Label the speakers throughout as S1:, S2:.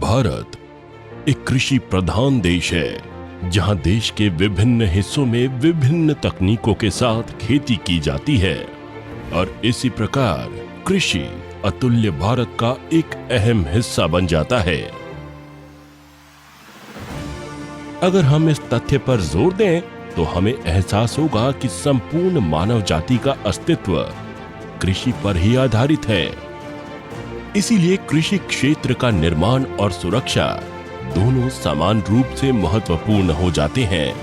S1: भारत एक कृषि प्रधान देश है, जहां देश के विभिन्न हिस्सों में विभिन्न तकनीकों के साथ खेती की जाती है और इसी प्रकार कृषि अतुल्य भारत का एक अहम हिस्सा बन जाता है। अगर हम इस तथ्य पर जोर दें तो हमें एहसास होगा कि संपूर्ण मानव जाति का अस्तित्व कृषि पर ही आधारित है। इसीलिए कृषि क्षेत्र का निर्माण और सुरक्षा दोनों समान रूप से महत्वपूर्ण हो जाते हैं।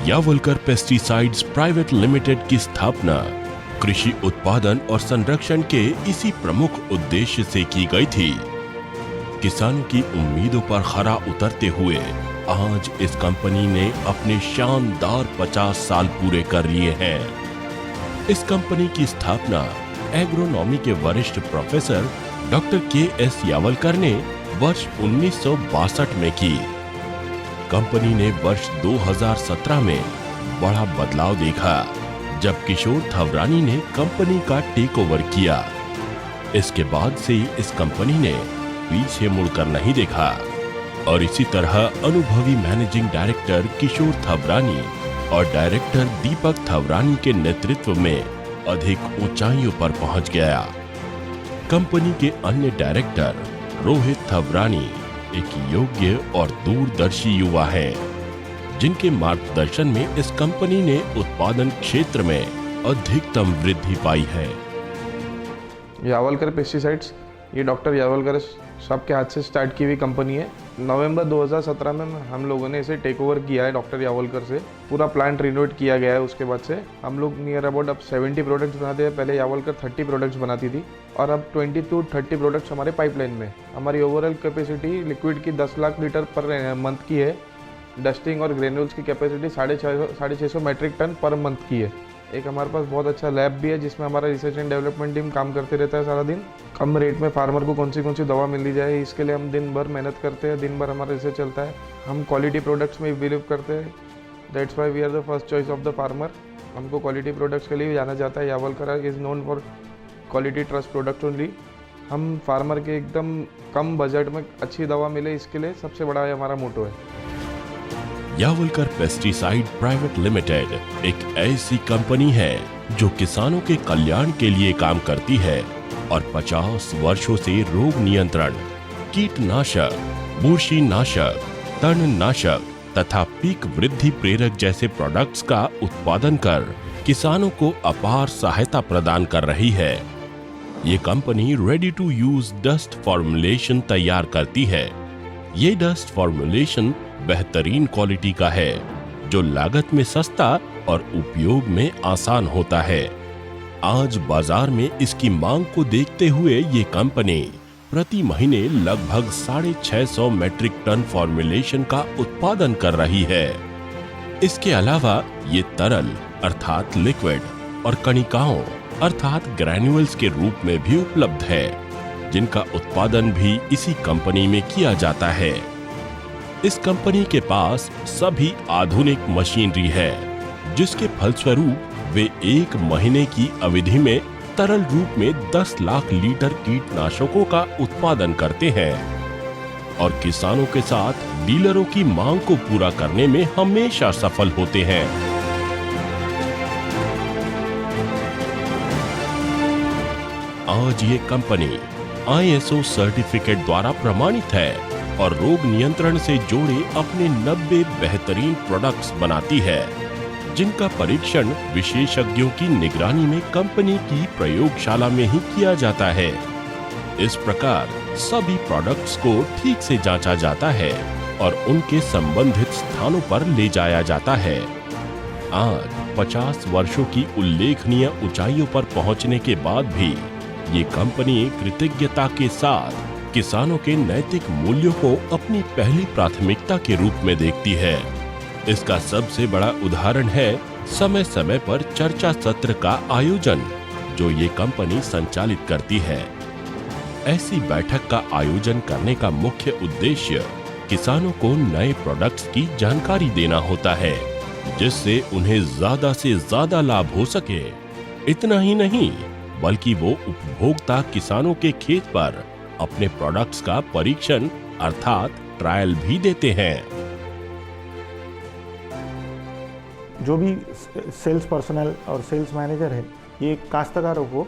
S1: यावलकर पेस्टिसाइड्स प्राइवेट लिमिटेड की स्थापना कृषि उत्पादन और संरक्षण के इसी प्रमुख उद्देश्य से की गई थी। किसानों की उम्मीदों पर खरा उतरते हुए आज इस कंपनी ने अपने शानदार 50 साल पूरे कर लिए हैं। इस कंपनी की स्थापना एग्रोनॉमी के वरिष्ठ प्रोफेसर डॉक्टर के.एस. यावलकर ने वर्ष 1962 में की। कंपनी ने वर्ष 2017 में बड़ा बदलाव देखा जब किशोर थवरानी ने कंपनी का टेक ओवर किया। इसके बाद से इस कंपनी ने पीछे मुड़कर नहीं देखा और इसी तरह अनुभवी मैनेजिंग डायरेक्टर किशोर थवरानी और डायरेक्टर दीपक थवरानी के नेतृत्व में अधिक ऊंचाइयों पर पहुंच गया। कंपनी के अन्य डायरेक्टर रोहित थवरानी एक योग्य और दूरदर्शी युवा हैं, जिनके मार्गदर्शन में इस कंपनी ने उत्पादन क्षेत्र में अधिकतम वृद्धि पाई है।
S2: यावलकर पेस्टिसाइड्स ये डॉक्टर यावलकर साहब के हाथ से स्टार्ट की हुई कंपनी है। नवंबर 2017 में हम लोगों ने इसे टेक ओवर किया है डॉक्टर यावलकर से। पूरा प्लांट रिनोवेट किया गया है। उसके बाद से हम लोग नियर अबाउट अब 70 प्रोडक्ट्स बनाते हैं। पहले यावलकर 30 प्रोडक्ट्स बनाती थी और अब 20 to 30 प्रोडक्ट्स हमारे पाइपलाइन में। हमारी ओवरऑल कैपेसिटी लिक्विड की 10 लाख लीटर पर मंथ की है। डस्टिंग और ग्रेन्यूल्स की कैपेसिटी 650 मेट्रिक टन पर मंथ की है। एक हमारे पास बहुत अच्छा लैब भी है जिसमें हमारा रिसर्च एंड डेवलपमेंट टीम काम करते रहता है सारा दिन। कम रेट में फार्मर को कौन सी दवा मिल जाए इसके लिए हम दिन भर मेहनत करते हैं। दिन भर हमारा रिसर्च चलता है। हम क्वालिटी प्रोडक्ट्स में बिलीव करते हैं। That's why we are the first choice of the farmer. हमको क्वालिटी प्रोडक्ट्स के लिए जाना जाता है। Yawalkar is known for quality trust product only. हम फार्मर के एकदम कम बजट में अच्छी दवा मिले इसके लिए सबसे बड़ा हमारा मोटो है।
S1: यावलकर पेस्टिसाइड प्राइवेट लिमिटेड एक ऐसी कंपनी है जो किसानों के कल्याण के लिए काम करती है और 50 वर्षों से रोग नियंत्रण, कीटनाशक, बुरशीनाशक, तणनाशक तथा पीक वृद्धि प्रेरक जैसे प्रोडक्ट्स का उत्पादन कर किसानों को अपार सहायता प्रदान कर रही है। ये company ready to use dust formulation तैयार करती है। ये डस्ट फॉर्मुलेशन बेहतरीन क्वालिटी का है जो लागत में सस्ता और उपयोग में आसान होता है। आज बाजार में इसकी मांग को देखते हुए ये कंपनी प्रति महीने लगभग 650 मेट्रिक टन फॉर्मुलेशन का उत्पादन कर रही है। इसके अलावा ये तरल अर्थात लिक्विड और कणिकाओं अर्थात ग्रैन्युअल्स के रूप में भी उपलब्ध है, जिनका उत्पादन भी इसी कंपनी में किया जाता है। इस कंपनी के पास सभी आधुनिक मशीनरी है, जिसके फलस्वरूप वे एक महीने की अवधि में तरल रूप में 10 लाख लीटर कीटनाशकों का उत्पादन करते हैं और किसानों के साथ डीलरों की मांग को पूरा करने में हमेशा सफल होते हैं। आज ये कंपनी ISO सर्टिफिकेट द्वारा प्रमाणित है और रोग नियंत्रण से जोड़े अपने 90 बेहतरीन प्रोडक्ट्स बनाती है, जिनका परीक्षण विशेषज्ञों की निगरानी में कंपनी की प्रयोगशाला में ही किया जाता है। इस प्रकार सभी प्रोडक्ट्स को ठीक से जांचा जाता है और उनके संबंधित स्थानों पर ले जाया जाता है। आज 50 वर्षों की उल्लेखनीय ऊंचाइयों पर पहुंचने के बाद भी ये कंपनी कृतज्ञता के साथ किसानों के नैतिक मूल्यों को अपनी पहली प्राथमिकता के रूप में देखती है। इसका सबसे बड़ा उदाहरण है समय समय पर चर्चा सत्र का आयोजन जो ये कंपनी संचालित करती है। ऐसी बैठक का आयोजन करने का मुख्य उद्देश्य किसानों को नए प्रोडक्ट्स की जानकारी देना होता है, जिससे उन्हें ज्यादा से ज्यादा लाभ हो सके। इतना ही नहीं बल्कि वो उपभोक्ता किसानों के खेत पर अपने प्रोडक्ट्स का परीक्षण अर्थात ट्रायल भी देते हैं।
S3: जो भी सेल्स पर्सनल और सेल्स मैनेजर है, ये काश्तकारों को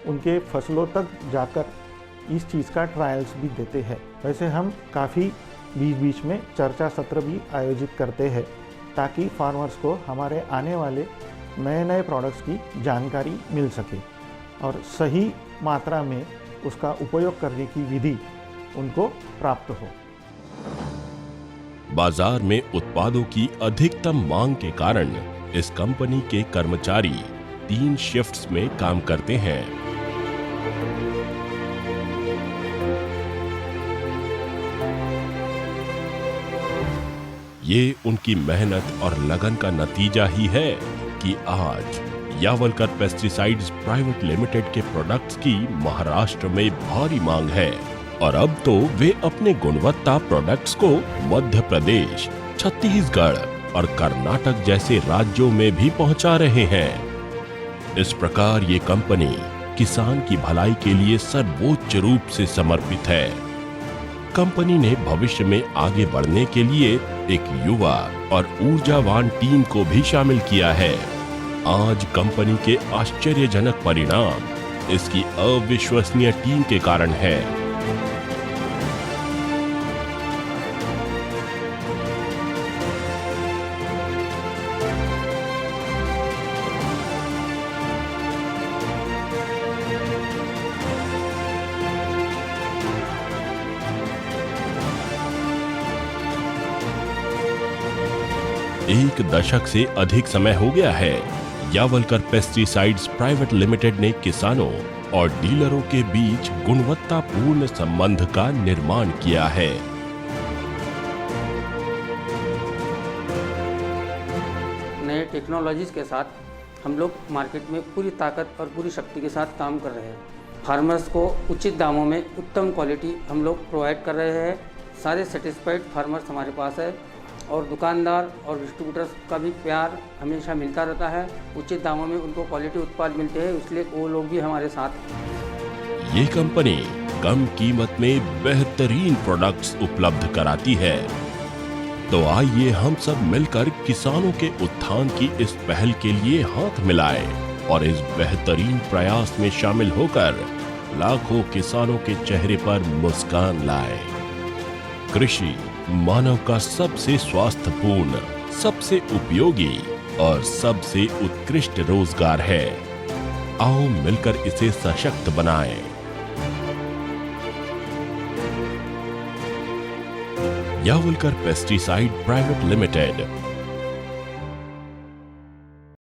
S3: उनके फसलों तक जाकर इस चीज़ का ट्रायल्स भी देते हैं। वैसे हम काफ़ी बीच बीच में चर्चा सत्र भी आयोजित करते हैं ताकि फार्मर्स को हमारे आने वाले नए नए प्रोडक्ट्स की जानकारी मिल सके और सही मात्रा में उसका उपयोग करने की विधि उनको प्राप्त हो।
S1: बाजार में उत्पादों की अधिकतम मांग के कारण इस कंपनी के कर्मचारी 3 शिफ्ट्स में काम करते हैं। ये उनकी मेहनत और लगन का नतीजा ही है कि आज यावलकर पेस्टिसाइड्स प्राइवेट लिमिटेड के प्रोडक्ट्स की महाराष्ट्र में भारी मांग है और अब तो वे अपने गुणवत्ता प्रोडक्ट्स को मध्य प्रदेश, छत्तीसगढ़ और कर्नाटक जैसे राज्यों में भी पहुंचा रहे हैं। इस प्रकार ये कंपनी किसान की भलाई के लिए सर्वोच्च रूप से समर्पित है। कंपनी ने भविष्य में आगे बढ़ने के लिए एक युवा और ऊर्जावान टीम को भी शामिल किया है। आज कंपनी के आश्चर्यजनक परिणाम इसकी अविश्वसनीय टीम के कारण है। एक दशक से अधिक समय हो गया है यावलकर पेस्टिसाइड्स प्राइवेट लिमिटेड ने किसानों और डीलरों के बीच गुणवत्तापूर्ण संबंध का निर्माण किया है।
S4: नए टेक्नोलॉजीज के साथ हम लोग मार्केट में पूरी ताकत और पूरी शक्ति के साथ काम कर रहे हैं। फार्मर्स को उचित दामों में उत्तम क्वालिटी हम लोग प्रोवाइड कर रहे हैं। सारे सेटिस्फाइड फार्मर्स हमारे पास है और दुकानदार और डिस्ट्रीब्यूटर्स का भी प्यार हमेशा मिलता रहता है। उचित दामों में उनको क्वालिटी उत्पाद मिलते हैं, इसलिए वो लोग भी हमारे साथ।
S1: ये कंपनी कम कीमत में बेहतरीन प्रोडक्ट्स उपलब्ध कराती है। तो आइए हम सब मिलकर किसानों के उत्थान की इस पहल के लिए हाथ मिलाएं और इस बेहतरीन प्रयास में शामिल होकर लाखों किसानों के चेहरे पर मुस्कान लाएं। कृषि मानव का सबसे स्वास्थ्यपूर्ण, सबसे उपयोगी और सबसे उत्कृष्ट रोजगार है। आओ मिलकर इसे सशक्त बनाएं। Yawalkar pesticide private limited,